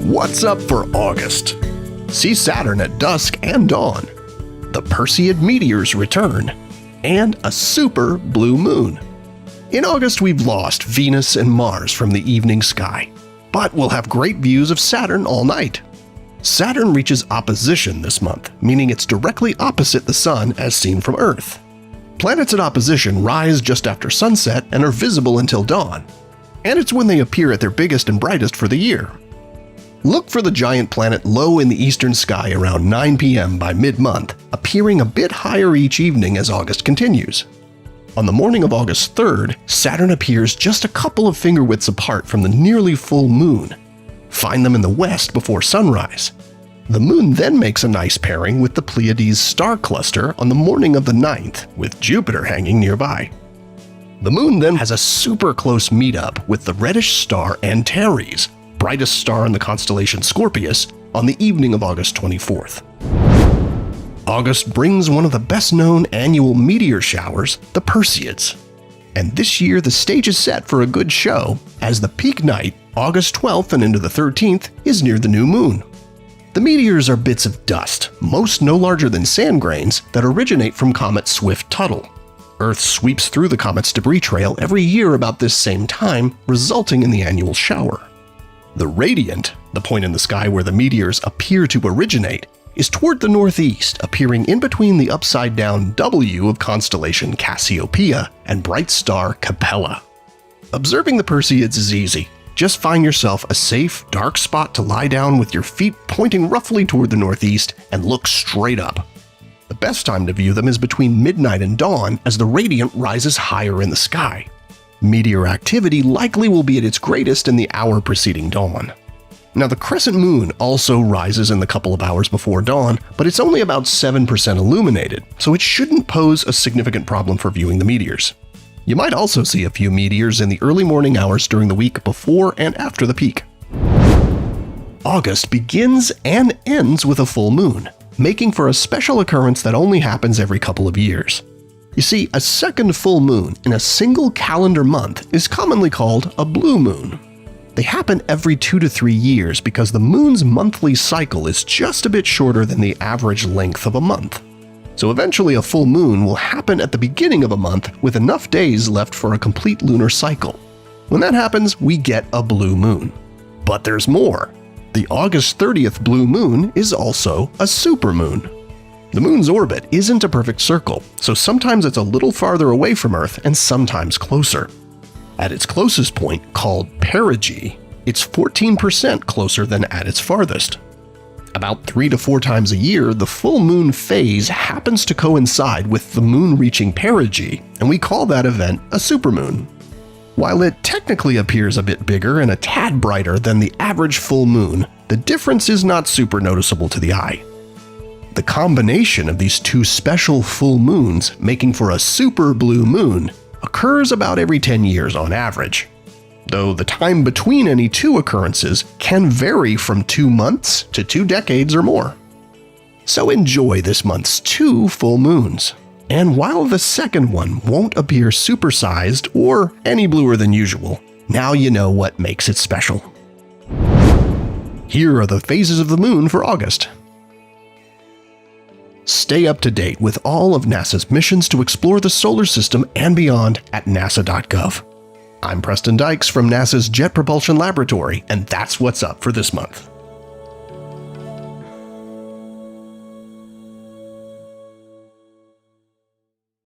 What's up for August? See Saturn at dusk and dawn, the Perseid meteors return, and a super blue moon. In August, we've lost Venus and Mars from the evening sky, but we'll have great views of Saturn all night. Saturn reaches opposition this month, meaning it's directly opposite the Sun as seen from Earth. Planets at opposition rise just after sunset and are visible until dawn, and it's when they appear at their biggest and brightest for the year. Look for the giant planet low in the eastern sky around 9 p.m. by mid-month, appearing a bit higher each evening as August continues. On the morning of August 3rd, Saturn appears just a couple of finger widths apart from the nearly full moon. Find them in the west before sunrise. The moon then makes a nice pairing with the Pleiades star cluster on the morning of the 9th, with Jupiter hanging nearby. The moon then has a super close meetup with the reddish star Antares, brightest star in the constellation Scorpius, on the evening of August 24th. August brings one of the best-known annual meteor showers, the Perseids. And this year the stage is set for a good show, as the peak night, August 12th and into the 13th, is near the new moon. The meteors are bits of dust, most no larger than sand grains, that originate from comet Swift-Tuttle. Earth sweeps through the comet's debris trail every year about this same time, resulting in the annual shower. The radiant, the point in the sky where the meteors appear to originate, is toward the northeast, appearing in between the upside-down W of constellation Cassiopeia and bright star Capella. Observing the Perseids is easy. Just find yourself a safe, dark spot to lie down with your feet pointing roughly toward the northeast and look straight up. The best time to view them is between midnight and dawn as the radiant rises higher in the sky. Meteor activity likely will be at its greatest in the hour preceding dawn. Now, the crescent moon also rises in the couple of hours before dawn, but it's only about 7% illuminated, so it shouldn't pose a significant problem for viewing the meteors. You might also see a few meteors in the early morning hours during the week before and after the peak. August begins and ends with a full moon, making for a special occurrence that only happens every couple of years. You see, a second full moon in a single calendar month is commonly called a blue moon. They happen every 2 to 3 years because the moon's monthly cycle is just a bit shorter than the average length of a month. So eventually a full moon will happen at the beginning of a month with enough days left for a complete lunar cycle. When that happens, we get a blue moon. But there's more. The August 30th blue moon is also a supermoon. The moon's orbit isn't a perfect circle, so sometimes it's a little farther away from Earth and sometimes closer. At its closest point, called perigee, it's 14% closer than at its farthest. About 3 to 4 times a year, the full moon phase happens to coincide with the moon reaching perigee, and we call that event a supermoon. While it technically appears a bit bigger and a tad brighter than the average full moon, the difference is not super noticeable to the eye. The combination of these two special full moons, making for a super blue moon, occurs about every 10 years on average, though the time between any two occurrences can vary from 2 months to 2 decades or more. So enjoy this month's 2 full moons, and while the second one won't appear supersized or any bluer than usual, now you know what makes it special. Here are the phases of the moon for August. Stay up to date with all of NASA's missions to explore the solar system and beyond at nasa.gov. I'm Preston Dykes from NASA's Jet Propulsion Laboratory, and that's what's up for this month.